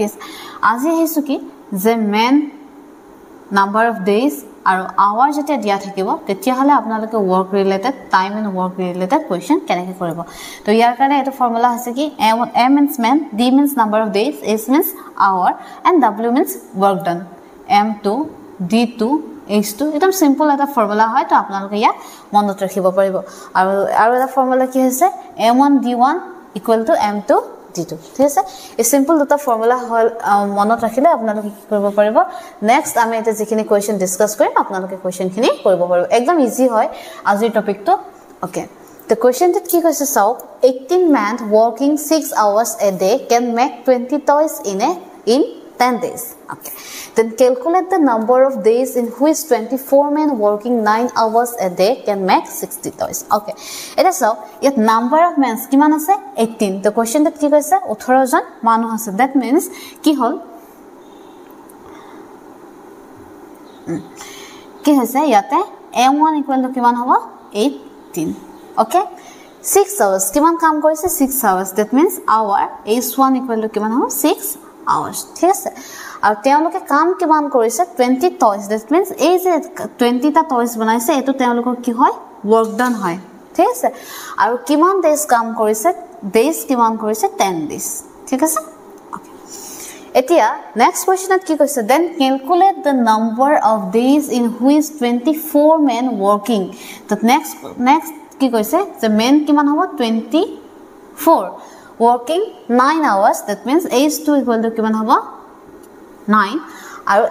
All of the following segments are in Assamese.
ঠিক আছে আজি হেইছো কি যে মেন নাম্বাৰ অফ ডেজ আৰু আৱাৰ যেতিয়া দিয়া থাকিব তেতিয়া হলে আপোনালোকে work related time and work related question কেনেকৈ কৰিব তো ইয়াৰ কাৰণে এটা ফৰ্মুলা আছে কি m means man d means number of days s means hour and w means work done m2 d2 h2 একদম সিম্পল এটা ফৰ্মুলা হয় তো আপোনালোকে ইয়া মনত ৰাখিব পাৰিব আৰু এটা ফৰ্মুলা কি হৈছে m1 d1 equal to m2 d2 ঠিক আছে এই সিম্পল দুটা ফৰ্মুলা হল মনত ৰাখিলে আপোনালোকে কি কৰিব পাৰিব নেক্সট আমি এটা যিখিনি কোৱেশ্চন ডিসকাস কৰিম আপোনালোকে কোৱেশ্চন খিনি কৰিব পাৰিব একদম ইজি হয় আজিৰ টপিকটো ওকে the question that কি কৈছে চাওক 18 men working 6 hours a day can make 20 toys in 10 days okay then calculate the number of days in which 24 men working 9 hours a day can make 60 toys okay এটা চাও ইয়াত number of men কিমান আছে 18 the question that কি কৈছে 18 জন মানুহ আছে that means কি হল কি হৈছে ইয়াতে m1 equal to কিমান হ'ব 18 okay 6 hours কিমান কাম কৰিছে 6 hours that means hour h1 equal to কিমান হ'ব 6 hours ঠিক আছে আৰু তেওঁলোকে কাম কিমান কৰিছে 20 toys that means এই যে 20 টা toys বনাইছে এটো তেওঁলোকৰ কি হয় work done হয় ঠিক আছে আৰু কিমান days কাম কৰিছে days কিমান কৰিছে 10 days ঠিক আছে okay এতিয়া next question কি কৈছে then calculate the number of days in which 24 men working the next কি কৈছে the men কিমান হ'ব 24 working 9 hours that means h2 equal to kiman hobo 9 আৰু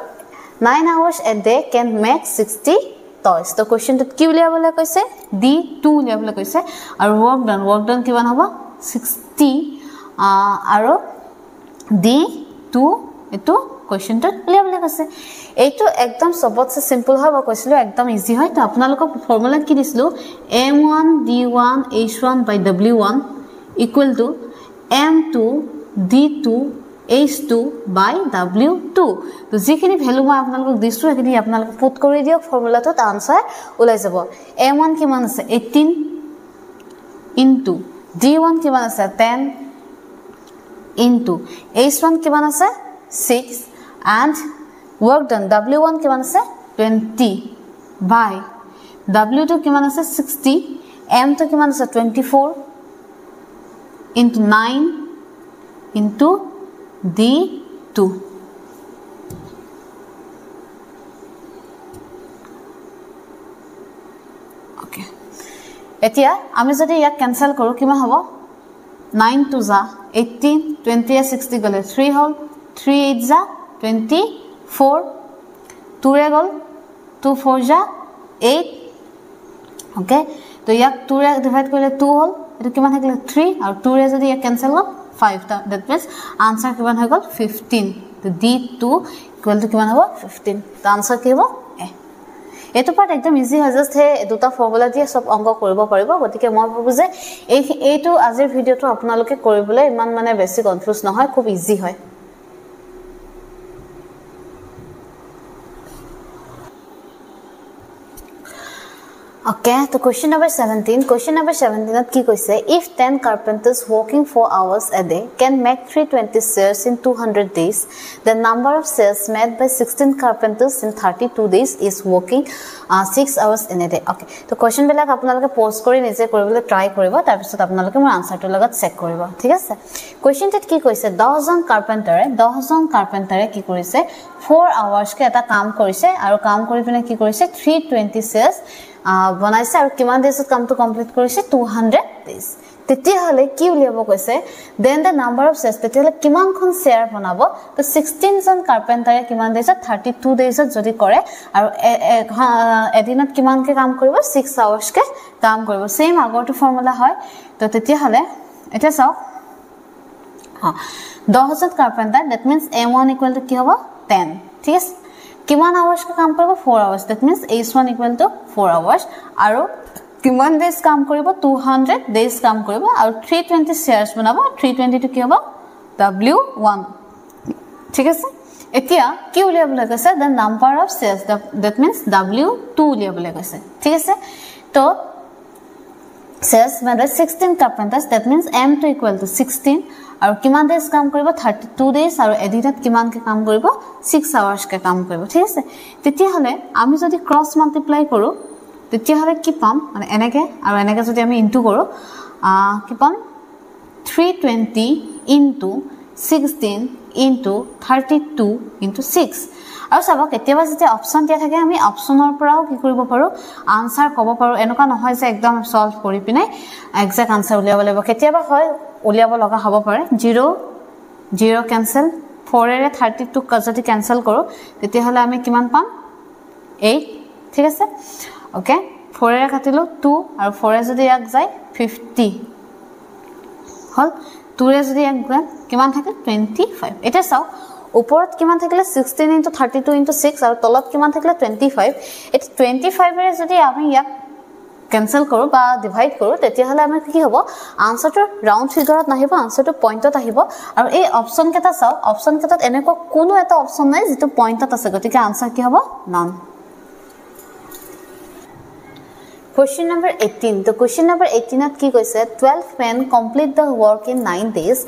9 hours a day can make 60 toys the question to ki uliabole koise d2 uliabole koise আৰু work done kiman hobo 60 আৰু d2 etu question to uliabole koise এইটো একদম সবতছে সিম্পল হয় বা কৈছিলো একদম ইজি হয় তো আপোনালোকক ফৰ্মুলা কি দিছিলো m1 d1 h1 by w1 equal to m2 d2 h2 by w2 তো যিখিনি ভ্যালু মই আপোনালোকক দিছো এখিনি আপোনালোক পুট কৰি দিয়ক ফৰ্মুলাটোত আনসাৰ ওলাই যাব m1 কিমান আছে 18 into d1 কিমান আছে 10 into h1 কিমান আছে 6 and work done w1 কিমান আছে 20 by w2 কিমান আছে 60 m2 কিমান আছে 24 into 9 into d2 okay এতিয়া আমি যদি ইয়াক ক্যান্সেল কৰো কিমান হ'ব 9 to za 18 20 60 গলে 3 হল 3 8 za 24 2 ৰে গল 2 4 za 8 okay তো ইয়াক 2 ৰে ডিভাইড কৰিলে 2 হল এটো কিমান থাকিলে 3 আৰু 2 ৰে যদি ইয়াক cancel hall 5 that means answer কিমান হৈ গল 15 তো d2 equal to কিমান হ'ব 15 তো answer কি হ'ব a এটো পাৰ্ট একদম ইজি হয় জাস্ট হে দুটা ফৰ্মুলা দিয়ে সব অংক কৰিব পাৰিব গতিকে মই ভাবো যে এইটো আজিৰ ভিডিওটো আপোনালোকে কৰিবলৈ ইমান মানে বেছি কনফিউজ নহয় খুব ইজি হয় okay so question number 17 at ki koise if 10 carpenters working 4 hours a day can make 320 chairs in 200 days the number of chairs made by 16 carpenters in 32 days is working 6 hours in a day okay so question belak apnaloke post kori nije koribole try koribo tar pisot apnaloke mor answer to lagat check koribo thik ase question tet ki koise 10 jon carpenter ki korise 4 hours ke eta kaam korise aru kaam kori pine ki korise 320 chairs বনাইছে আৰু কিমান ডেজত কামটো কমপ্লিট কৰিছে 200 ডেজ তেতিয়া হলে কি উলিয়াব কৈছে দেন দা নাম্বাৰ অফ চেয়াৰ্স তেতিয়া হলে কিমানখন চেয়াৰ বনাব তো 16 জন কাৰ্পেন্টাৰে কিমান ডেজত 32 ডেজত যদি কৰে আৰু এদিনত কিমানকে কাম কৰিব 6 আৱাৰ্স কে কাম কৰিব সেম আগৰটো ফৰ্মুলা হয় তো তেতিয়া হলে এটা চাও 10000 carpenter that means m1 equal to কি হ'ব 10 ঠিক আছে কিমান আৱাৰ্স কা কাম কৰিব 4 আৱাৰ্স that means h1 equal to 4 hours আৰু কিমান ডেজ কাম কৰিব 200 ডেজ কাম কৰিব আৰু 320 শেয়াৰ্স বনাব 320 টো কি হ'ব w1 ঠিক আছে এতিয়া কি উলিয়াবলৈ কৈছে the number of shares that means w2 উলিয়াবলৈ কৈছে ঠিক আছে তো salesman 16 carpenters, that means m2 equal to 16 আৰু কিমান days কাম কৰিব 32 days আৰু এদিনত কিমান কে কাম কৰিব 6 hours কে কাম কৰিব ঠিক আছে তেতিয়া হলে আমি যদি ক্ৰস মাল্টিপ্লাই কৰো তেতিয়া হলে কি পাম মানে এনেকে আৰু এনেকে যদি আমি ইনটু কৰো কি পাম 320 into 16 into 32 into 6 আৰু সব কেতিয়াবা যেতিয়া অপচন দিয়া থাকে আমি অপচনৰ পৰাও কি কৰিব পাৰো আনসাৰ ক'ব পাৰো এনেকা নহয় যে একদম সলভ কৰি পিনে এক্সাক্ট আনসাৰ উলিয়াব লাগিব কেতিয়াবা হয় উলিয়াব লগা হ'ব পাৰে 0 0 ক্যান্সেল 4 এৰে 32 ক যদি ক্যান্সেল কৰো তেতিয়া হলে আমি কিমান পাম 8 ঠিক আছে ওকে 4 এৰে কাটিলো 2 আৰু 4 এ যদি এক যায় 50 হল 2 এ যদি এক যায় কিমান থাকে 25 এটা চাও ওপৰত কিমান থাকিলে 16 into 32 into 6 আৰু তলত কিমান থাকিলে 25 এটা 25 এৰে যদি আমি ইয়াক ক্যান্সেল কৰো বা ডিভাইড কৰো তেতিয়া হলে আমাৰ কি হ'ব আনসাৰটো ৰাউন্ড ফিগাৰত নাহিব আনসাৰটো পইণ্টত আহিব আৰু এই অপচন কেটা চাও অপচন কেটাত এনেকৈ কোনো এটা অপচন নাই যেটো পইণ্টত আছে গতিকে আনসাৰ কি হ'ব non Question number 18. The question number 18 at ki koise 12 men complete the work in 9 days.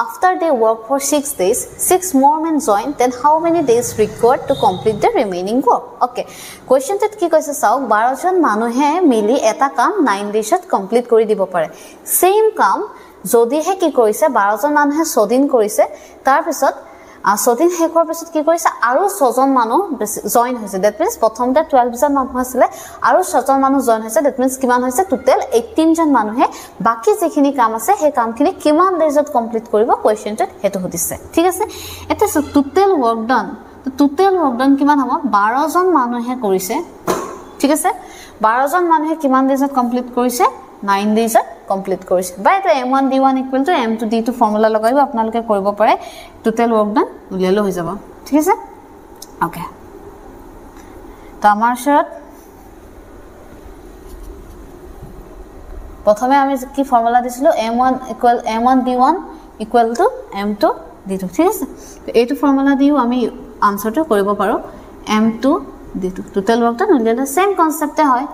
After they work for 6 days, 6 more men join. Then how many days required to complete the remaining work? Okay. Question tet ki koise sao 12 jon manuhe mili eta kam 9 days at complete kori dibo pare. Same kam jodi he ki korise 12 jon manuhe 6 din korise tar pisot সদিন হেকৰ পিছত কি কৰিছে আৰু 6 জন মানুহ জয়েন হৈছে দ্যাট মিন্স প্ৰথমতে 12 জন মানুহ আছিল আৰু 6 জন মানুহ জয়েন হৈছে দ্যাট মিন্স কিমান হৈছে টোটাল 18 জন মানুহে বাকি যেখিনি কাম আছে সেই কামখিনি কিমান ডেজত কমপ্লিট কৰিব কোৱেশ্চনটোত হেতু হদিছে ঠিক আছে এটা টোটাল ওয়ার্ক ডান তো টোটাল ওয়ার্ক ডান কিমান হ'ব 12 জন মানুহে কৰিছে ঠিক আছে 12 জন মানুহে কিমান ডেজত কমপ্লিট কৰিছে 9 days complete কৰিছে বাই তো m1 d1 equal to m2 d2 formula লগাইব আপোনালোকে কৰিব পাৰে টোটাল ওয়াৰ্ক ডান উলিয়ালো হৈ যাব ঠিক আছে ওকে তো আমাৰ শৰ্ট প্ৰথমে আমি কি ফৰ্মুলা দিছিলো m1 d1 equal to m2 d2 ঠিক আছে তো এইটো ফৰ্মুলা দিও আমি আনসাৰটো কৰিব পাৰো m2 d2 টোটাল ওয়াৰ্ক ডান উলিয়ালে সেম কনসেপ্টে হয়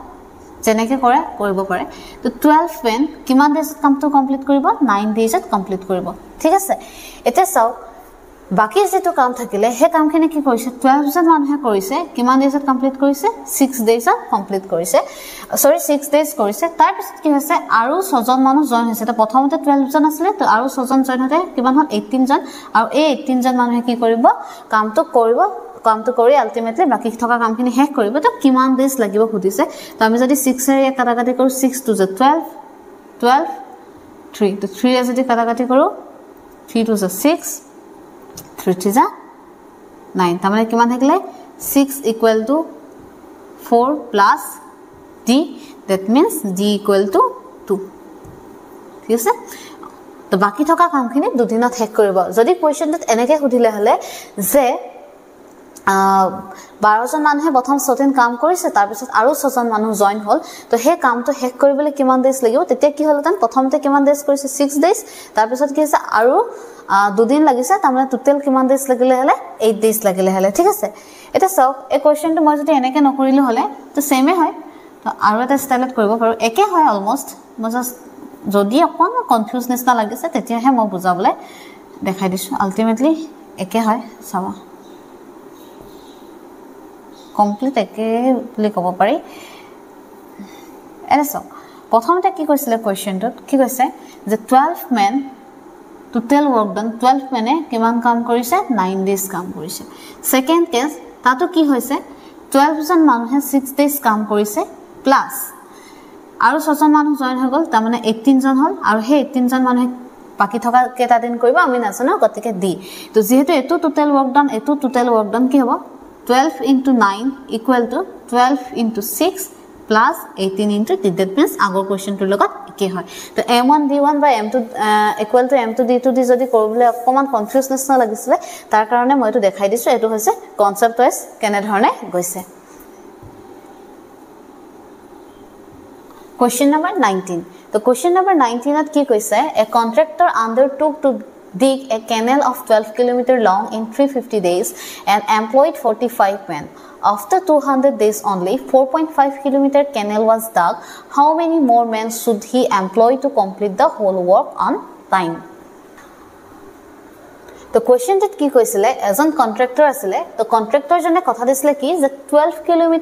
যেনেকে কৰে কৰিব পাৰে তো 12 men কিমান ডেজত কামটো কমপ্লিট কৰিব 9 ডেজত কমপ্লিট কৰিব ঠিক আছে এটা চাও বাকি যেটো কাম থাকিলে হে কামখিনি কি কৰিছে 12 জন মানুহে কৰিছে কিমান ডেজত কমপ্লিট কৰিছে 6 ডেজত কমপ্লিট কৰিছে সৰি 6 ডেজ কৰিছে তাৰ পিছত কি হৈছে আৰু 6 জন মানুহ জয়েন হৈছে তো প্ৰথমতে 12 জন আছিল তো আৰু 6 জন জয়েন হতে কিমান হল 18 জন আৰু এই 18 জন মানুহে কি কৰিব কামটো কৰি আলটিমেটলি বাকি থকা কামখিনি শেষ কৰিব তো কিমান ডেজ লাগিব খুদিছে তো আমি যদি 6 এৰ কাটাকাটি কৰো 6 to 12 12 3 তো 3 এ যদি কাটাকাটি কৰো 3 to 6 3 to 9 তামানে কিমান থাকিলে 6 equal to 4 plus d that means d equal to 2 ঠিক আছে তো বাকি থকা কামখিনি দুদিনত শেষ কৰিব যদি কোৱেশ্চনটোত এনেকে খুদিলে হলে যে 12 জন মানুহে প্ৰথম 6 দিন কাম কৰিছে তাৰ পিছত আৰু 6 জন মানুহ জয়েন হল তো হে কামটো শেষ কৰিবলৈ কিমান ডেজ লাগিব তেতিয়া কি হলতেন প্ৰথমতে কিমান ডেজ কৰিছে 6 ডেজ তাৰ পিছত কি হৈছে আৰু দুদিন লাগিছে তাৰমানে টোটাল কিমান ডেজ লাগিলে হলে 8 ডেজ লাগিলে হলে ঠিক আছে এটা চাওক এই কোৱেশ্চনটো মই যদি এনেকে নকৰিলো হলে তো সেমে হয় তো আৰু এটা স্টাইলত কৰিব পাৰো একে হয় অলমোস্ট মই জাস্ট যদি অকন কনফিউজ নিছনা লাগিছে তেতিয়াহে মই বুজাবলৈ দেখাই দিছো আলটিমেটলি একে হয় চাবা কমপ্লিট একে বুলি ক'ব পাৰি এনসো প্ৰথমতে কি কৈছিলে কোৱেশ্চনটোত কি কৈছে যে 12 men টোটাল ওয়াৰ্ক ডান 12 মানে কিমান কাম কৰিছে 9 ডেজ কাম কৰিছে সেকেন্ড কেস তাতো কি হৈছে 12 জন মানুহে 6 ডেজ কাম কৰিছে প্লাস আৰু 6 জন মানুহ জয়েন হৈ গল তাৰ মানে 18 জন হল আৰু হে 18 জন মানুহে বাকি থকা কেটা দিন কৰিব আমি নাজানো গতিকে দি তো যেহেতু এটো টোটাল ওয়ার্ক ডান কি হ'ব 12 into 9 equal to 12 into 6 plus 18 into d that means আগৰ কোৱেশ্চনটোৰ লগত একে হয় তো m1 d1 by m2 equal to m2 d2 দি যদি কৰিবলৈ অকমান কনফিউজ নিছনা লাগিছিলে তাৰ কাৰণে মই এটো দেখাই দিছো এটো হৈছে কনসেপ্ট ওয়াইজ কেনে ধৰণে গৈছে Question number 19 তো question number 19 at কি কৈছে a contractor undertook to dig a canal of 12 km long in 350 days and employed 45 men. After 200 days only, 4.5 km canal was dug. How many more men should he employ to complete the whole work on time? The question that ki koisile as on contractor asile the contractor jone kotha disile ki je 12 km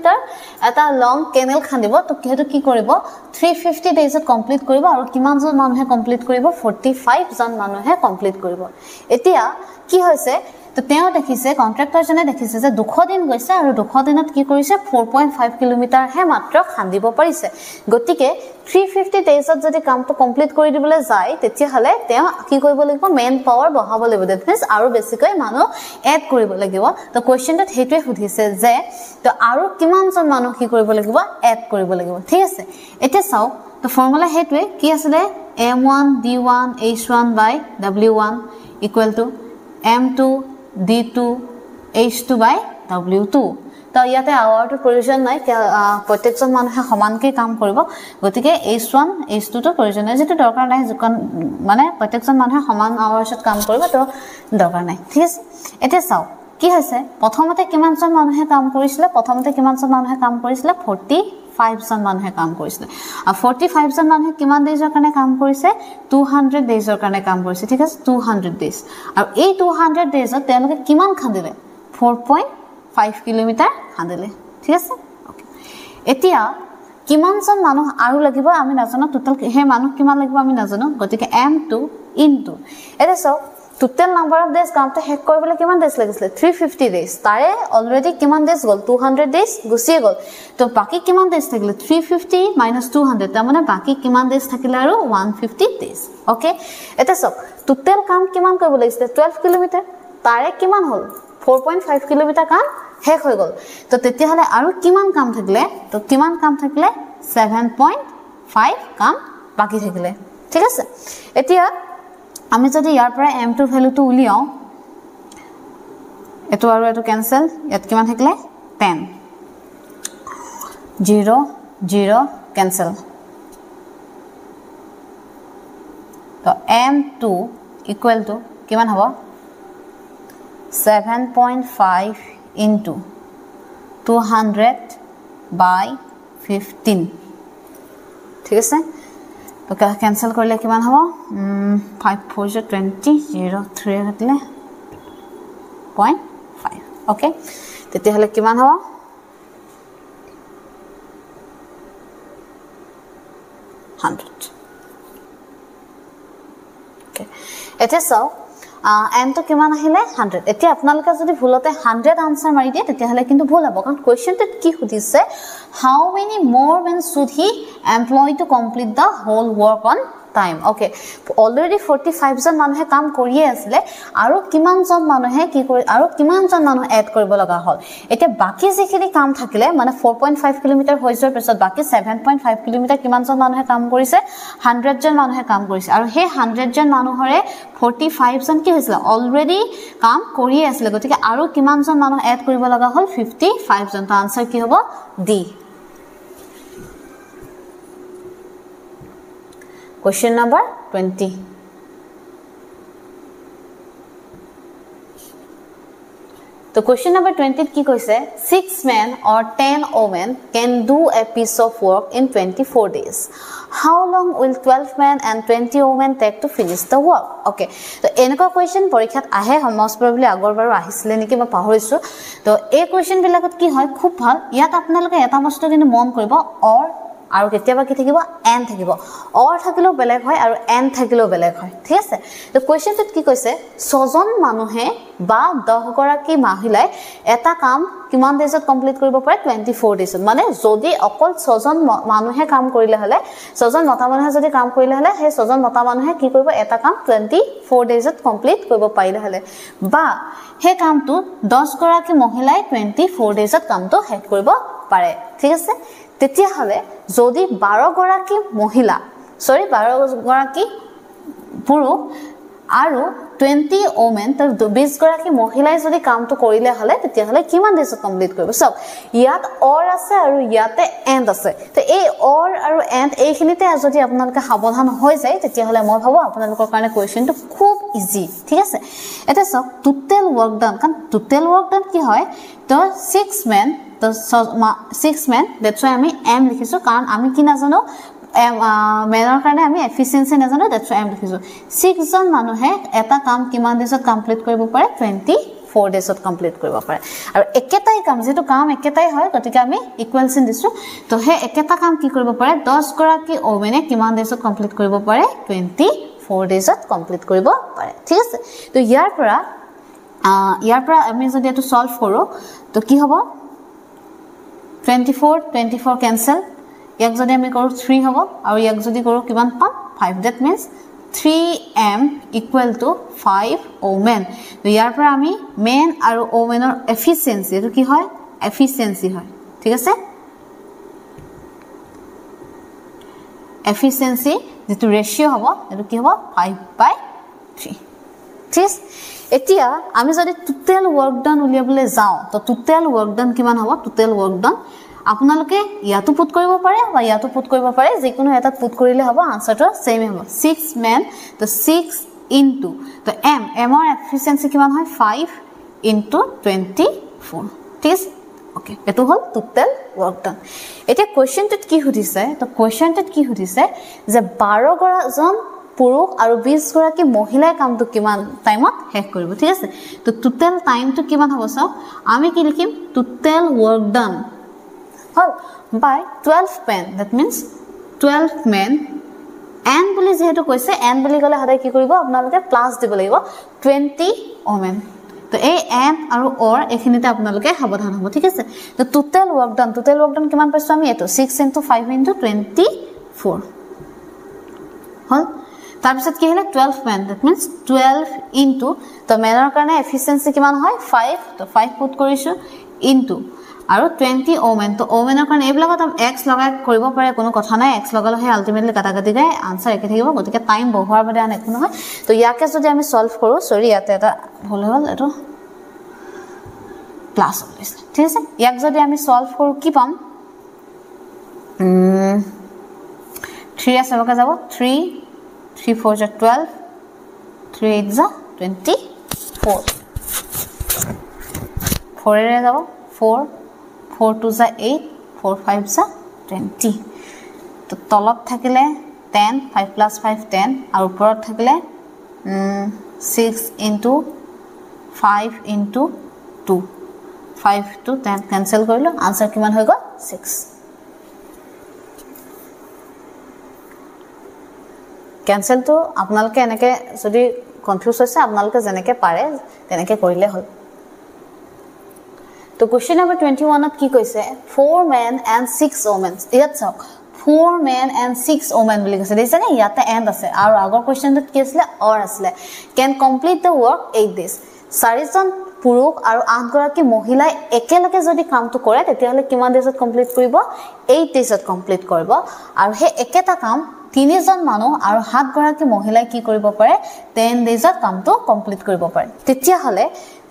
eta long canal khandibo to kehetu ki koribo 350 days ot complete koribo aru kiman jon manuhe complete koribo 45 jon manuhe complete koribo etia ki hoise তো তেও দেখিছে কন্ট্ৰাক্টৰ জনে দেখিছে যে 200 দিন গৈছে আৰু 200 দিনত কি কৰিছে 4.5 কিলোমিটাৰ হে মাত্ৰ খান্দিব পাৰিছে গতিকে 350 ডেজত যদি কামটো কমপ্লিট কৰি দিবলৈ যায় তেতিয়া হলে তেও কি কৰিব লাগিব মেন পাৱাৰ বহাব লাগিব দ্যাট মিন্স আৰু বেছিকৈ মানুহ এড কৰিব লাগিব তো কোৱেশ্চনটোত হেতুৱে সুধিছে যে তো আৰু কিমানজন মানুহ কি কৰিব লাগিব এড কৰিব লাগিব ঠিক আছে এতিয়া চাও তো ফৰ্মুলা হেতুৱে কি আছিল m1 d1 h1 w1 m2 d2 h2 by w2 তো ইয়াতে আৱাৰটো প্ৰয়োজন নাই প্ৰত্যেকজন মানুহে সমানকৈ কাম কৰিব গতিকে h1 h2 তো প্ৰয়োজন নাই যেটো দৰকাৰ নাই যখন মানে প্ৰত্যেকজন মানুহে সমান আৱাৰছত কাম কৰিব তো দৰকাৰ নাই ঠিক আছে এতিয়া চাও কি হৈছে প্ৰথমতে কিমানজন মানুহে কাম কৰিছিল প্ৰথমতে কিমানজন মানুহে কাম কৰিছিল 45 জন মানুহে কাম কৰিছিল আৰু 45 জন মানুহে কিমান ডেজৰ কাৰণে কাম কৰিছে 200 ডেজৰ কাৰণে কাম কৰিছে ঠিক আছে 200 ডেজ আৰু এই 200 ডেজত তেওঁলোকে কিমান খান্দিলে 4.5 কিলোমিটাৰ খান্দিলে ঠিক আছে ওকে এতিয়া কিমানজন মানুহ আৰু লাগিব আমি নাজানো টোটাল হে মানুহ কিমান লাগিব আমি নাজানো গতিকে m2 ইনটু এটা সব total number of days কামটো শেষ কৰিবলৈ কিমান ডেজ লাগিছিল 350 ডেজ তাৰে অলৰেডি কিমান ডেজ গল 200 ডেজ গুছিয়ে গল তো বাকি কিমান ডেজ থাকিলে 350 - 200 তাৰ মানে বাকি কিমান ডেজ থাকিলে আৰু 150 ডেজ ওকে এটা সব total কাম কিমান কৰিব লাগিছিল 12 কিলোমিটাৰ তাৰে কিমান হল 4.5 কিলোমিটাৰ কাম শেষ হৈ গল তো তেতিয়া হলে আৰু কিমান কাম থাকিলে তো কিমান কাম থাকিলে 7.5 কাম বাকি থাকিলে ঠিক আছে এতিয়া আমি যদি ইয়াৰ পৰা m2 ভ্যালুটো উলিয়াও এটো আৰু এটো ক্যান্সেল ইয়াত কিমান থাকিলে 10 0 0 ক্যান্সেল তো m2 ইকুয়াল টু কিমান হ'ব 7.5 into 200 by 15 ঠিক আছে তো कैंसिल करले किमान हबो 5 4 20 0 3 হতলে 0.5 ओके তেতি হলে কিমান হবো 100 ओके এতে সো m তো কিমান আহিলে 100 এতিয়া আপোনালোকে যদি ভুলতে 100 আনসার মাৰি দিয়ে তেতিয়া হলে কিন্তু ভুল হ'ব কাৰণ কোৱেশ্চনটোত কি সুধিছে how many more men should he employ to complete the whole work on time okay already 45 জন মানুহে কাম কৰিয়ে আছিল আৰু কিমান জন মানুহে কি কৰি আৰু কিমান জন মানুহ এড কৰিব লগা হল এতিয়া বাকি যিখিনি কাম থাকিলে মানে 4.5 কিলোমিটাৰ হৈ যোৱাৰ পিছত বাকি 7.5 কিলোমিটাৰ কিমান জন মানুহে কাম কৰিছে 100 জন মানুহে কাম কৰিছে আৰু হে 100 জন মানুহৰে 45 জন কি হৈছিল অলৰেডি কাম কৰিয়ে আছিল গতিকে আৰু কিমান জন মানুহ এড কৰিব লগা হল 55 জন তো আনসাৰ কি হ'ব D Question number 20. So question number 20 ki koise 6 men or 10 women can do a piece of work in 24 days. How long will 12 men and 20 women take to finish the work? Okay. So enko question porikhat ahe most probably agor baru ahisile niki ma pahorisu. To ei question bilakot ki hoy khub bhal yat apnaloke eta bostu kinu mon koribo or আৰু কেতিয়াবা কি থাকিব n থাকিব অৰ থাকিলেও বেলেগ হয় আৰু n থাকিলেও বেলেগ হয় ঠিক আছে তো কোৱেশ্চনটোত কি কৈছে 6 জন মানুহে বা 10 গৰাকী মহিলাই এটা কাম কিমান ডেজত কমপ্লিট কৰিব পাৰে 24 ডেজত মানে যদি অকল 6 জন মানুহে কাম কৰিলে হলে 6 জন মতা মানুহে যদি কাম কৰিলে হলে সেই 6 জন মতা মানুহে কি কৰিব এটা কাম 24 ডেজত কমপ্লিট কৰিব পাৰিলে হলে বা হে কামটো 10 গৰাকী মহিলাই 24 ডেজত কামটো শেষ কৰিব পাৰে ঠিক আছে তেতিয়া হলে যদি 12 গৰাকী মহিলা 12 গৰাকী পুৰুষ আৰু 20 ওমেন তো 20 গৰাকী মহিলাই যদি কামটো কৰিলে হলে তেতিয়া হলে কিমান ডেজত কমপ্লিট কৰিব সব ইয়াত অৰ আছে আৰু ইয়াতে এন্ড আছে তো এই অৰ আৰু এন্ড এইখিনিতে যদি আপোনালোকে সাৱধান হৈ যায় তেতিয়া হলে মই ভাবো আপোনালোকৰ কাৰণে কোৱেশ্চনটো খুব ইজি ঠিক আছে এটা সব টোটাল ওয়ার্ক ডান কারণ টোটাল ওয়ার্ক ডান কি হয় তো 6 men তো 6 men দ্যাটস ওয়াই আমি এম লিখিছো কাৰণ আমি কি নাজানো মেনৰ কাৰণে আমি এফিচিয়েন্সি নাজানো দ্যাটস ওয়াই এম লিখিছো 6 জন মানুহে এটা কাম কিমান ডেজত কমপ্লিট কৰিব পাৰে 24 ডেজত কমপ্লিট কৰিব পাৰে আৰু একেটাই কাম যেটো কাম একেটাই হয় গতিকে আমি ইকুৱেল চিন দিছো তো হে একেটা কাম কি কৰিব পাৰে 10 গৰাকী ওমেনে কিমান ডেজত কমপ্লিট কৰিব পাৰে 24 ডেজত কমপ্লিট কৰিব পাৰে ঠিক আছে তো ইয়াৰ পৰা আমি যদি এটো সলভ কৰো তো কি হ'ব 24 ক্যান্সেল ইয়াক যদি আমি কৰো 3 হ'ব আৰু ইয়াক যদি কৰো কিমান পাম 5 that means 3m equal to 5 women তো ইয়াৰ পৰা আমি মেন আৰু ওমেনৰ এফিচিয়েন্সি এটো কি হয় এফিচিয়েন্সি হয় ঠিক আছে এফিচিয়েন্সি যেটো ৰেশিও হ'ব এটো কি হ'ব 5/3 ঠিক এতিয়া আমি যদি টোটাল ওয়ার্ক ডান উলিয়াবলে যাও তো টোটাল ওয়ার্ক ডান কিমান হ'ব টোটাল ওয়ার্ক ডান আপোনালোকে ইয়াতো পুট কৰিব পাৰে বা ইয়াতো পুট কৰিব পাৰে যিকোনো এটা পুট কৰিলে হ'ব আনসাৰটো সেম হ'ব 6 men তো 6 into তো m ৰ এফিচিয়েন্সি কিমান হয় 5 into 24 ঠিক ওকে এটো হল টোটাল ওয়ার্ক ডান এতিয়া কোৱেশ্চনটোত কি সুধিছে তো কোৱেশ্চনটোত কি সুধিছে যে 12 গৰাজন পুৰুষ আৰু 20 গৰাকী মহিলাই কামটো কিমান টাইমত শেষ কৰিব ঠিক আছে তো টোটাল টাইমটো কিমান হ'ব সব আমি কি লিখিম টোটাল ওয়ার্ক ডান হল by 12 men that means 12 men and বুলি যেহেতু কৈছে and বুলি গলে হদাই কি কৰিব আপোনালোকে প্লাস দিব লাগিব 20 ওমেন তো এই and আৰু or এখিনিতে আপোনালোকে সাৱধান হ'ব ঠিক আছে তো টোটাল ওয়ার্ক ডান কিমান পাইছো আমি এটো 6 into 5 into 24 হল তাৰপিছত কি হলে 12 men that means 12 into তো মেনৰ কাৰণে এফিচিয়েন্সি কিমান হয় 5 তো 5 পুট কৰিছো into আৰু 20 ওমেন তো ওমেনৰ কাৰণে এইবিলাকত x লগাই কৰিব পাৰে কোনো কথা নাই x লগালে হে আলটিমেটলি কাটাকাটি যায় আনসাৰ একে থাকিব গতিকে টাইম বহুৱাৰ বাদে আন একো নহয় তো ইয়াকে যদি আমি সলভ কৰো সৰি ইয়াতে এটা ভুল হ'ল এটো প্লাস হৈছে ঠিক আছে ইয়াক যদি আমি সলভ কৰো কি পাম 3 আছে বকা যাব 3 4 is 12 3 8 is 24 4 এর যাব 4 4 2 is 8 4 5 is 20 তো তলত থাকিলে 10 5 plus 5 10 আর উপৰত থাকিলে 6 into 5 into 2 5 to 10 cancel কৰিলো आंसर কিমান হৈ গ'ল 6 कैंसिल तो আপোনালোকে এনেকে যদি কনফিউজ হৈছে আপোনালোকে জেনেকে পাৰে তেনেকে কৰিলে হল তো কোশ্চেন নম্বৰ 21 ত কি কৈছে 4 men and 6 women ইয়াত চাওক 4 men and 6 women বুলি কৈছে দেইছে নে ইয়াতে এন্ড আছে আৰু আগৰ কোশ্চেনটোত কি আছিল অৰ আছিল can complete the work 8 days চাৰিজন পুৰুষ আৰু 8 গৰাকী মহিলাই একেলগে যদি কামটো কৰে তেতিয়া হলে কিমান ডেজত কমপ্লিট কৰিব 8 ডেজত কমপ্লিট কৰিব আৰু হে একেটা কাম 3 জন মানুহ আৰু 7 গৰাকী মহিলাই কি কৰিব পাৰে 10 ডেজত কামটো কমপ্লিট কৰিব পাৰে তেতিয়া হলে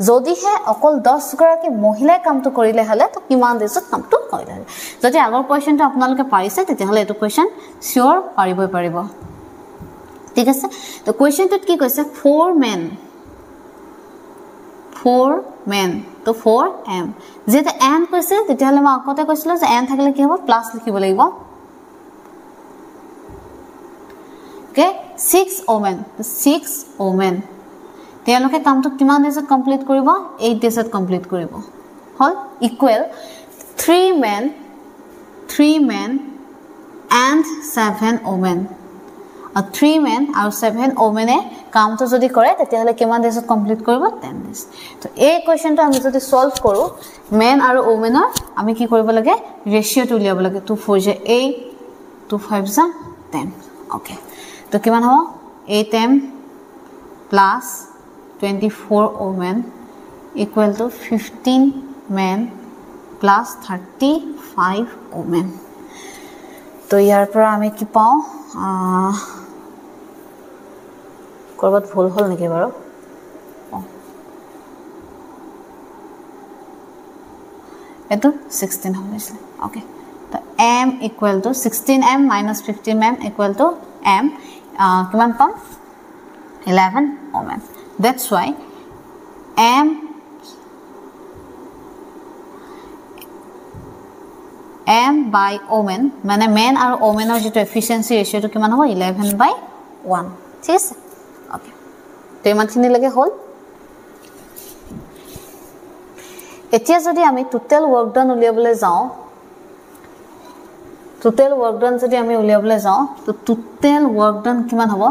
যদি হে অকল 10 গৰাকী মহিলাই কামটো কৰিলে হলে তো কিমান ডেজত কামটো কৰিলে যদি আগৰ কোৱেশ্চনটো আপোনালোকে পাৰিছে তেতিয়া হলে এটো কোৱেশ্চন সিওৰ পাৰিব ঠিক আছে তো কোৱেশ্চনটোত কি কৈছে 4 men তো 4m যেটা n কৈছে তেতিয়া হলে মই আগতে কৈছিল যে n থাকিলে কি হ'ব প্লাস লিখিব লাগিব okay 6 women তেওঁলোকে কামটো কিমান ডেজত কমপ্লিট কৰিব 8 ডেজত কমপ্লিট কৰিব হল equal 3 men and 7 women 3 men আৰু 7 women কামটো যদি কৰে তেতিয়া হলে কিমান ডেজত কমপ্লিট কৰিব 10 ডেজ তো এই কোৱেশ্চনটো আমি যদি সলভ কৰো men আৰু womenৰ আমি কি কৰিব লাগে ৰেশিওটো উলিয়াব লাগে 2 4 is 8 2 5 is 10 okay तो किमान हो 8m plus 24 women equal to 15 men plus 35 women तो यार पर हमें की पाओ কৰবাত ভুল হল নেকি বাৰু এটো 16 হৈছে ওকে তো m equal to 16m minus 15m equal to m কিমান পাম 11 ohm that's why m by ohm মানে man আৰু ohm ৰ যেটো efficiency ratio to কিমান হ'ব 11 by 1 ঠিক আছে ওকে তো ইমানখিনি লাগে হল এতিয়া যদি আমি টোটাল ওয়ার্ক ডান উলিয়াবলৈ যাও টোটাল ওয়ার্ক ডান যদি আমি উলিয়াবলৈ যাও তো টোটাল ওয়ার্ক ডান কিমান হ'ব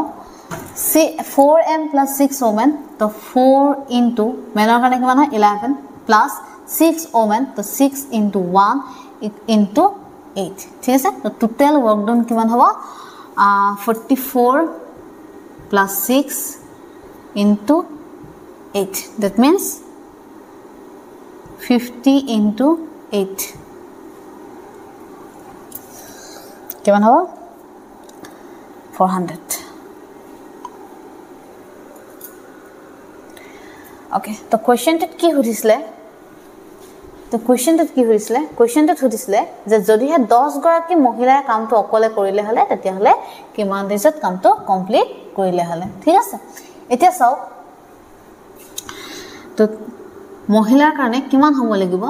4m plus 6 ohm তো 4 into মেনৰ কাৰণে কিমান হয় 11 plus 6 ohm তো 6 into 1 into 8 ঠিক আছে তো টোটাল ওয়ার্ক ডান কিমান হ'ব 44 plus 6 into 8 that means 50 into 8 কিমান হ'ব 400 ওকে তো কোৱেশ্চনটো কি সুধিছিলে যে যদিহে 10 গৰাকী মহিলাৰ কামটো অকলে কৰিলে হলে তেতিয়া হলে কিমান দিনত কামটো কমপ্লিট কৰিলে হলে ঠিক আছে এতিয়া চাও তো মহিলাৰ কাৰণে কিমান হ'ব লাগিব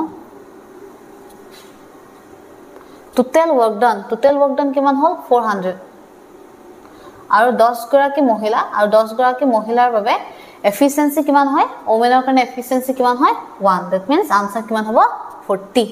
টোটাল ওয়াৰ্ক ডান কিমান হল 400 আৰু 10 গৰাকী মহিলা আৰু 10 গৰাকী মহিলাৰ বাবে এফিচিয়েন্সি কিমান হয় ওমেনৰ কাৰণে এফিচিয়েন্সি কিমান হয় 1 that means answer কিমান হ'ব 40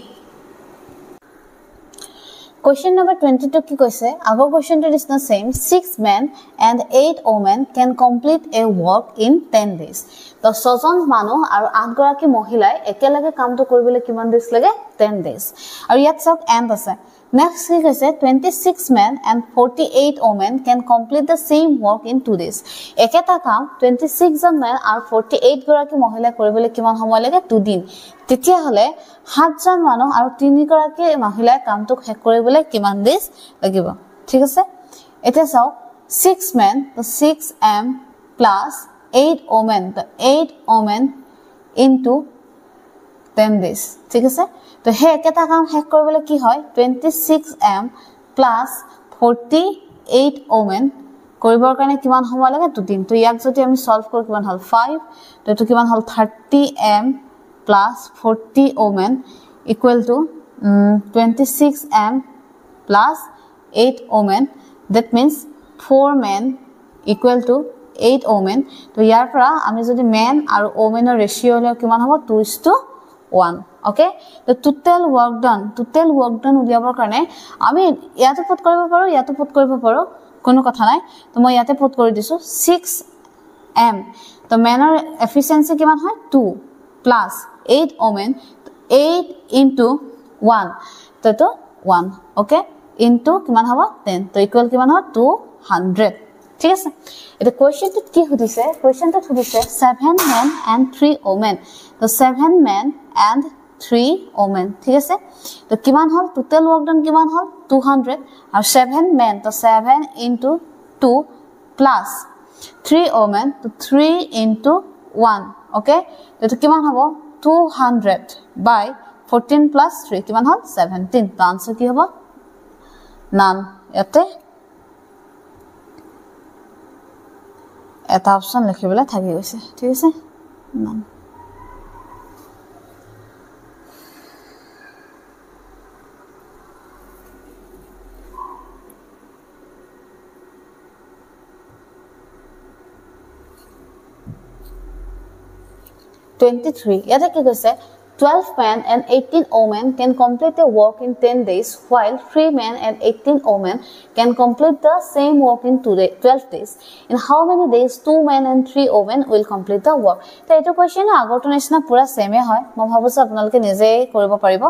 Question number 22 কি কৈছে আগৰ কোৱেশ্চনটো is the same 6 men and 8 women can complete a work in 10 days তো 6 জন মানুহ আৰু 8 গৰাকী মহিলাই একেলগে কামটো কৰিবলৈ কিমান দিন লাগে 10 days আৰু ইয়াত সব এন্ড আছে Next কি কৈছে 26 men and 48 women can complete the same work in 2 days একেটা কাম 26 জন men আৰু 48 গৰাকী মহিলা কৰিবলৈ কিমান সময় লাগে 2 দিন তেতিয়া হলে 7 জন মানুহ আৰু 3 গৰাকী মহিলা কামটো শেষ কৰিবলৈ কিমান দিন লাগিব ঠিক আছে এতিয়া চাও 6 men তো 6m plus 8 women তো 8 women into 10 days ঠিক আছে তো হে একেটা কাম শেষ কৰিবলৈ কি হয় 26m plus 48 women কৰিবৰ কাৰণে কিমান সময় লাগে 2 দিন তো ইয়াক যদি আমি সলভ কৰো কিমান হল 5 তো এটো কিমান হল 30m plus 40 women equal to 26m plus 8 women that means 4 men equal to 8 women তো ইয়াৰ পৰা আমি যদি men আৰু women ৰ ৰেশিও লৈ কিমান হ'ব 2:1 okay the total work done উলিয়াবৰ কাৰণে আমি ইয়াতে পুট কৰিব পাৰো কোনো কথা নাই তো মই ইয়াতে পুট কৰি দিছো 6m তো menৰ এফিচিয়েন্সি কিমান হয় 2 plus 8 women 8 into 1 তো 1 okay into কিমান হ'ব 10 তো ইকুয়াল কিমান হ'ব 200 ঠিক আছে এটা কোৱেশ্চনটো কি সুধিছে 7 men and 3 women তো 7 men and 3 women ঠিক আছে তো কিমান হল টোটাল ওয়ার্ক ডান কিমান হল 200 আৰু 7 men তো 7 into 2 plus 3 women তো 3 into 1 okay তো কিমান হ'ব 200 by 14 plus 3 কিমান হল 17 তো आंसर কি হ'ব নান ইয়াতে এটা অপশন লিখিবলৈ থাকি গৈছে ঠিক আছে নান ইয়াতে কি কৈছে 12 men and 18 women can complete the work in 10 days while 3 men and 18 women can complete the same work in 12 days in how many days 2 men and 3 women will complete the work তো এটো কোৱেশ্চন আগৰটো নিচিনা পুৰা সেমে হয় মই ভাবছো আপোনালোকে নিজে কৰিব পাৰিব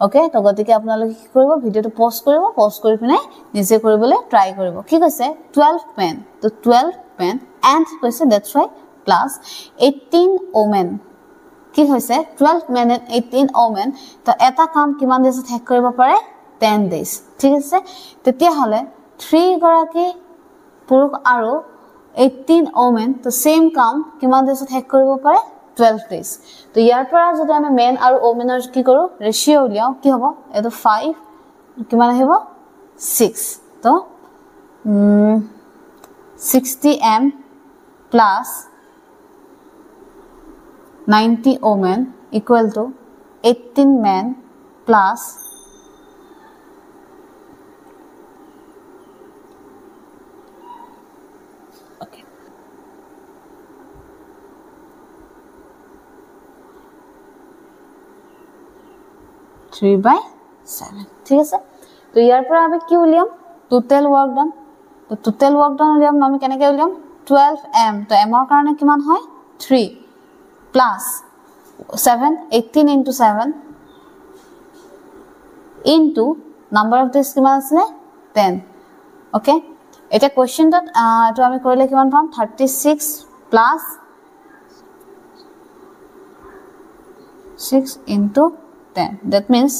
ওকে তো গতিকে আপোনালোকে কি কৰিব ভিডিওটো পজ কৰি পিনে নিজে কৰিবলৈ ট্ৰাই কৰিব কি কৈছে 12 men তো 12 men and কৈছে that's why plus 18 women কি হৈছে 12 men and 18 women তো এটা কাম কিমান দিনত শেষ কৰিব পাৰে 10 days ঠিক আছে তেতিয়া হলে 3 গৰাকী পুৰুষ আৰু 18 ওমেন তো সেম কাম কিমান দেছত হেক কৰিব পাৰে 12 days তো ইয়াৰ পৰা যদি আমি মেন আৰু ওমেনৰ কি কৰো ৰেশিও উলিয়াও কি হ'ব এটো 5 কিমান আহিব 6 তো 60m plus 90 women equal to 18 men plus 3/7 ঠিক আছে তো ইয়াৰ পৰা আমি কি উলিয়াম টোটাল ওয়াৰ্ক ডান তো টোটাল ওয়াৰ্ক ডান উলিয়াম আমি কেনেকৈ উলিয়াম 12m তো m ৰ কাৰণে কিমান হয় 3 plus 7 18 into 7 into number of days কিমান আছে 10 ওকে এটা কোৱেশ্চন দট তো আমি কৰিলে কিমান পাম 36 plus 6 into 10 that means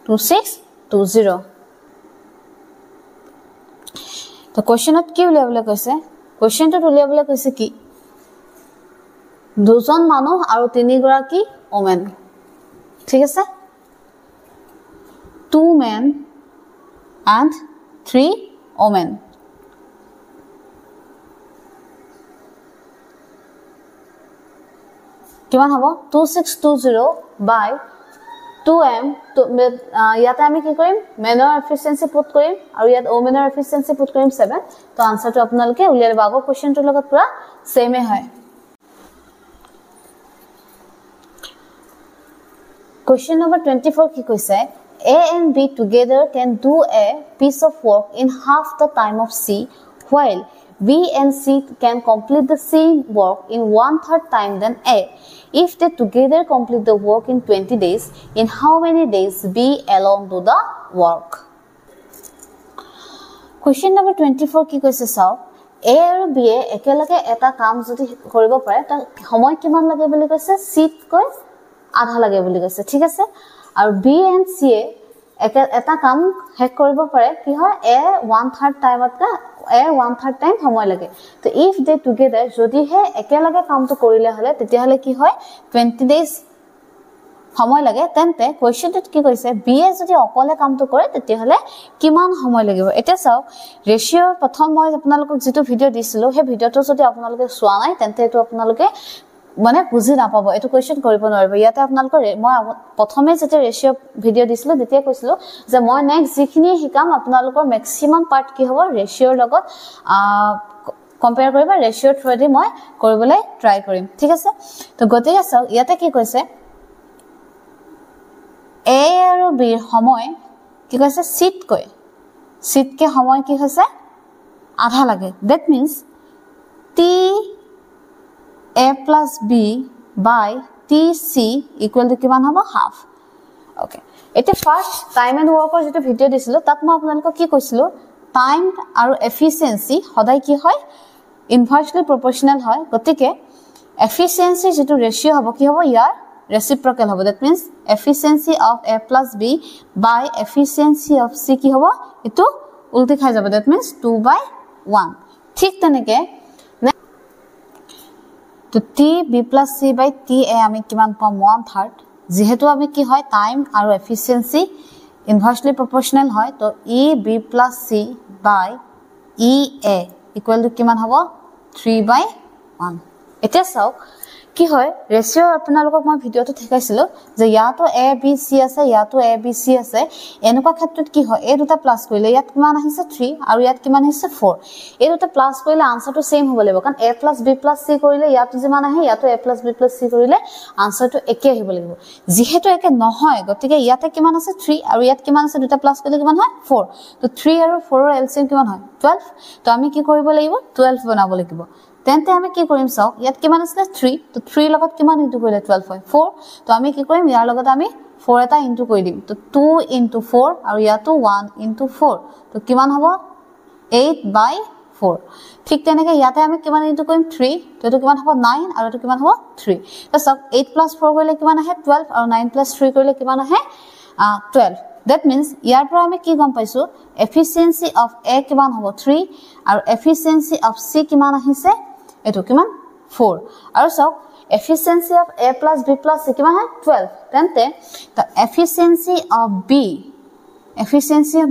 2620 তো কোৱেশ্চনত কি উলিয়াবলৈ কৈছে কোৱেশ্চনটো উলিয়াবলৈ কৈছে কি দুজন মানুহ আৰু তিনি গৰাকী ওমেন ঠিক আছে 2 men and 3 women কিমান হ'ব 2620 by 2m তো ইয়াতে আমি কি কৰিম মেনৰ এফিচিয়েন্সি পুট কৰিম আৰু ইয়াত ওমেনৰ এফিচিয়েন্সি পুট কৰিম 7 তো আনসাৰটো আপোনালোকে উলিয়াই লব আগৰ কোৱেশ্চনটোৰ লগত পুৰা সেমে হয় Question number 24 কি কৈছে A and B together can do a piece of work in half the time of C while B and C can complete the same work in 1/3 time than A. If they together complete the work in 20 days, in how many days B alone do the work? Question number 24 কি কৈছে চাও A আৰু B একেলগে এটা কাম যদি কৰিব পাৰে তা সময় কিমান লাগে বুলি কৈছে C কৈ আধা লাগে বুলি কৈছে ঠিক আছে আৰু B and C এটা কাম হেক কৰিব পাৰে কি হয় A 1/3 টাইমত A 1/3 টাইম সময় লাগে তো ইফ দে টুগেদাৰ যদি হে একেলগে কামটো কৰিলে হলে তেতিয়া হলে কি হয় 20 ডেজ সময় লাগে তেন্তে কোৱেশ্চনটোত কি কৈছে B এ যদি অকলে কামটো কৰে তেতিয়া হলে কিমান সময় লাগিব এটা চাও ৰেশিও প্ৰথম মই আপোনালোকক যেটো ভিডিও দিছিলো হে ভিডিওটো যদি আপোনালোকে চোৱা নাই তেন্তে এটো আপোনালোকে মানে বুজি নাপাব এটো কোৱেশ্চন কৰিব নোৱাৰিব ইয়াতে আপোনালোকৰ মই প্ৰথমে যেতে ৰেশিও ভিডিও দিছিলো তেতিয়া কৈছিলো যে মই নেক্সট যিখিনি হিকাম আপোনালোকৰ ম্যাক্সিমাম পাৰ্ট কি হ'ব ৰেশিওৰ লগত কম্পেয়াৰ কৰিবা ৰেশিও থ্ৰুদি মই কৰিবলৈ ট্ৰাই কৰিম ঠিক আছে তো গতিকে চাও ইয়াতে কি কৈছে A আৰু B ৰ সময় কি কৈছে সিট কে সময় কি হৈছে আধা লাগে that means T A plus B by TC equal to কিমান হ'ব half okay এটা ফার্স্ট টাইম এন্ড ওয়াৰ্কৰ যেটো ভিডিও দিছিলো তাত মই আপোনালোকক কি কৈছিলো টাইম আৰু এফিচিয়েন্সি সদায় কি হয় ইনভাৰ্সলি প্ৰপৰ্শনাল হয় গতিকে এফিচিয়েন্সি যেটো ৰেশিও হ'ব কি হ'ব ইয়াৰ reciprocal হ'ব that means efficiency of A plus B by efficiency of C কি হ'ব এটো উল্টি খাই যাব that means 2/1 ঠিক তেনেকে তো T B plus C by T A আমি কিমান পাম 1/3 যেহেতু আমি কি হয় টাইম আৰু এফিচিয়েন্সি ইনভার্সলি প্রপোর্শনাল হয় তো E B plus C by E A equal to কিমান হ'ব 3/1 এটা চাও কি হয় ৰেশিও আপোনালোকক মই ভিডিওটো দেখাইছিলো যে ইয়াতো A B C আছে ইয়াতো A B C আছে এনেকুৱা ক্ষেত্ৰত কি হয় এই দুটা প্লাস কৰিলে ইয়াত কিমান আহিছে 3 আৰু ইয়াত কিমান আহিছে 4 এই দুটা প্লাস কৰিলে আনসাৰটো সেম হ'ব লাগিব কাৰণ A plus B plus C কৰিলে ইয়াতো যিমান আহে ইয়াতো A plus B plus C কৰিলে আনসাৰটো একে আহিব লাগিব যেহেতু একে নহয় গতিকে ইয়াতে কিমান আছে 3 আৰু ইয়াত কিমান আছে দুটা প্লাস কৰিলে কিমান হয় 4 তো 3 আৰু 4 ৰ এলসিএম কিমান হয় 12 তো আমি কি কৰিব লাগিব 12 বনাব লাগিব তেন্তে আমি কি কৰিম চাও ইয়াত কিমান আছে 3 তো 3 লগত কিমান ইনটু কৰিলে 12 হয় 4 তো আমি কি কৰিম ইয়াৰ লগত আমি 4 এটা ইনটু কৰি দিম তো 2 into 4 আৰু ইয়াতো 1 into 4 তো কিমান হ'ব 8/4 ঠিক তেনেকৈ ইয়াতে আমি কিমান ইনটু কৰিম 3 তো এটো কিমান হ'ব 9 আৰু এটো কিমান হ'ব 3 তো সব 8 + 4 কৰিলে কিমান আহে 12 আৰু 9 + 3 কৰিলে কিমান আহে 12 that means ইয়াৰ পৰা আমি কি গম পাইছো efficiency of a কিমান হ'ব 3 আৰু efficiency of c কিমান আহিছে এটো কিমান 4 আৰু সব efficiency of a plus b plus c কিমান হয় 12 তেন্তে the efficiency of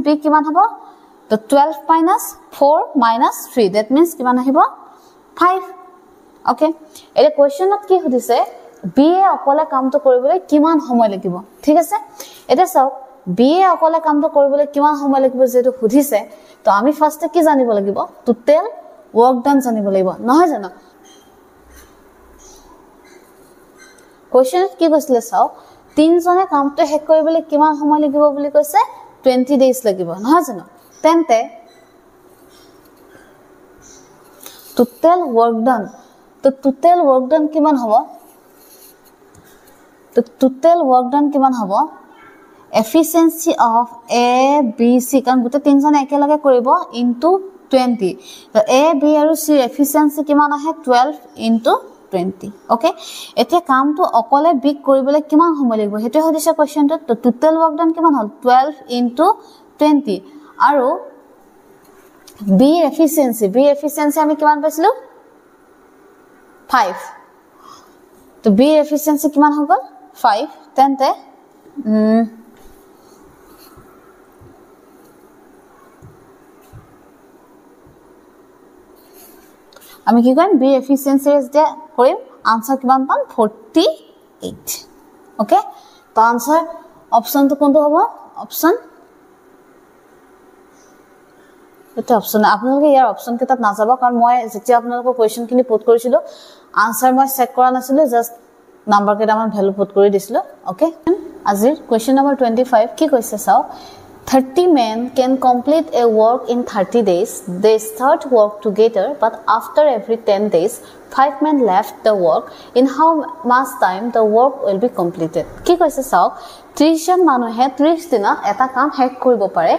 b কিমান হ'ব the 12 minus 4 minus 3 that means কিমান আহিব 5 okay এই কোৱেশ্চনত কি সুধিছে b এ অকলে কামটো কৰিবলৈ কিমান সময় লাগিব ঠিক আছে এটা চাও b এ অকলে কামটো কৰিবলৈ কিমান সময় লাগিব যেটো সুধিছে তো আমি ফাৰ্স্টে কি জানিব লাগিব টোটাল work done জানিব লাগিব নহয় জানো কোৱেশ্চনত কি কৈছিলে চাও তিনজনে কামটো শেষ কৰিবলৈ কিমান সময় লাগিব বুলি কৈছে 20 days লাগিব নহয় জানো তেন্তে total work done তো total work done কিমান হ'ব তো total work done কিমান হ'ব efficiency of a b c কাৰণ গুতে তিনজনে একেলগে কৰিব into 20 তো a b আৰু c efficiency কিমান আহে 12 into 20 okay এতিয়া কামটো অকলে বিগ কৰিবলৈ কিমান সময় লাগিব হেতু হদিছে কোৱেশ্চনটো তো total work done কিমান হল 12 into 20 আৰু b efficiency আমি কিমান পাইছিলো 5 তো b efficiency কিমান হ'ব 5 তেন্তে আমি কি কৰিম b efficiency যে কৰিম आंसर কিমান পাম 48 ওকে তো आंसर অপশন তো কোনটো হ'ব অপশন এটা অপশন আপোনালোকে ইয়াৰ অপশন কিতাপ না যাব কাৰণ মই যেতিয়া আপোনালোকৰ কোৱেশ্চন কিনি পুট কৰিছিলো आंसर মই চেক কৰা নাছিলো জাস্ট নাম্বাৰ কেইটামান ভ্যালু পুট কৰি দিছিলো ওকে আজিৰ কোৱেশ্চন নম্বৰ 25 কি কৈছে চাও 30 men can complete a work in 30 days. They start work together, but after every 10 days, 5 men left the work. In how much time the work will be completed? কি কৈছে চাওক 30 জন মানুহে 30 দিনত এটা কাম শেষ কৰিব পাৰে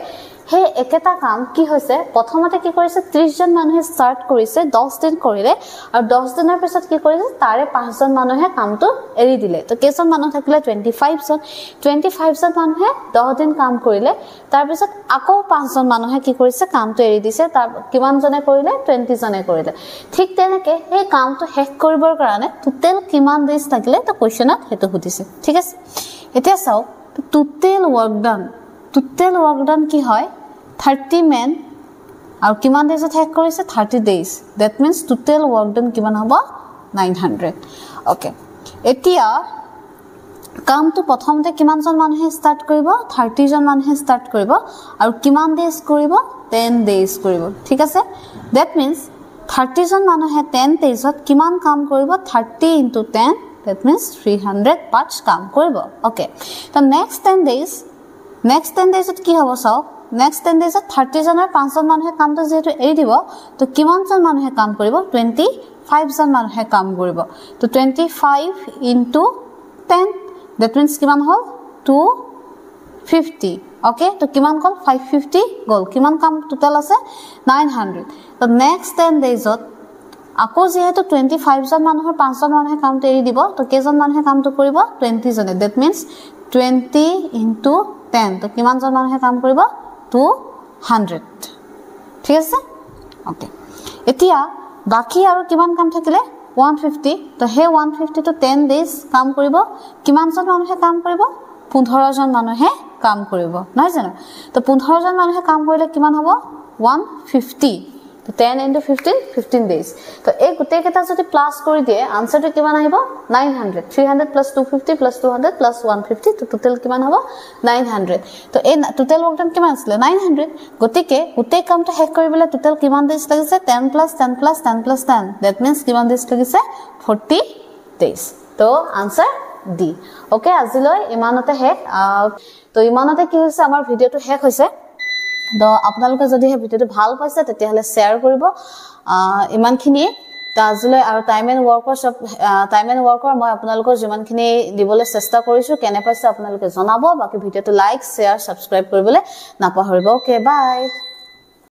হে একেটা কাম কি হৈছে প্ৰথমতে কি কৰিছে 30 জন মানুহে স্টাৰ্ট কৰিছে 10 দিন কৰিলে আৰু 10 দিনৰ পিছত কি কৰিছে তাৰে 5 জন মানুহে কামটো এৰি দিলে তো কেজন মানুহ থাকিলে 25 জন মানুহে 10 দিন কাম কৰিলে তাৰ পিছত আকৌ 5 জন মানুহে কি কৰিছে কামটো এৰি দিছে তাৰ কিমান জনে কৰিলে 20 জনে কৰিলে ঠিক তেনেকে এই কামটো শেষ কৰিবৰ কাৰণে টোটাল কিমান ডেজ থাকিলে তো কোৱেশ্চনত হেতু সুধিছে ঠিক আছে এতিয়া চাও টোটাল work done কি হয় 30 men আৰু কিমান ডেজত শেষ কৰিছে 30 days that means total work done কিমান হ'ব 900 okay এতিয়া কামটো প্ৰথমতে কিমান জন মানুহে স্টাৰ্ট কৰিব 30 জন মানুহে স্টাৰ্ট কৰিব আৰু কিমান ডেজ কৰিব 10 days কৰিব ঠিক আছে that means 30 জন মানুহে 10 daysত কিমান কাম কৰিব 30 into 10 that means 300 parts কাম কৰিব okay তো next 10 days কি হ'ব চাও next 10 days 30 জনৰ 5 জন মানুহে কামটো যেটো এৰি দিব তো কিমান জন মানুহে কাম কৰিব 25 জন মানুহে কাম কৰিব তো 25 into 10 that means কিমান হ'ল 250 okay তো কিমান গল 550 গল কিমান কাম টোটাল আছে 900 তো next 10 days আকৌ যেহেতু 25 জন মানুহৰ 5 জন মানুহে কামটো এৰি দিব তো কেজন মানুহে কামটো কৰিব 20 জনে that means 20 into 10 তো কিমান জন মানুহে কাম কৰিব 200 ঠিক আছে ওকে এতিয়া বাকি আৰু কিমান কাম থাকিলে 150 তো হে 150 তো 10 days কাম কৰিব কিমান জন মানুহে কাম কৰিব 15 জন মানুহে কাম কৰিব নহয় জানো তো 15 জন মানুহে কাম কৰিলে কিমান হ'ব 150 তো 10 into 15 days তো এই গুটে কেটা যদি প্লাস কৰি দিয়ে আনসারটো কিমান আহিব 900 300 plus 250 plus 200 plus 150 তো টোটাল কিমান হ'ব 900 তো এই টোটাল ওয়ার্ক ডান কিমান আছিল 900 গতিকে গুটে কামটো শেষ কৰিবলৈ টোটাল কিমান ডেজ লাগিছে 10 plus 10 plus 10 plus 10 that means কিমান ডেজ লাগিছে 40 days তো আনসার ডি ওকে আজিলৈ ইমানতে শেষ তো ইমানতে কি হৈছে আমাৰ ভিডিওটো শেষ হৈছে তো আপোনালোকে যদি এই ভিডিওটো ভাল পাইছে তেতিয়া হলে শেয়াৰ কৰিব ইমানখিনি তাজলৈ আৰু টাইম এন্ড ওয়াৰ্কৰ মই আপোনালোকৰ যিমানখিনি দিবলৈ চেষ্টা কৰিছো কেনে পাইছে আপোনালোকে জনাব বাকি ভিডিওটো লাইক শেয়াৰ সাবস্ক্ৰাইব কৰিবলৈ নাপাহৰিব ওকে বাই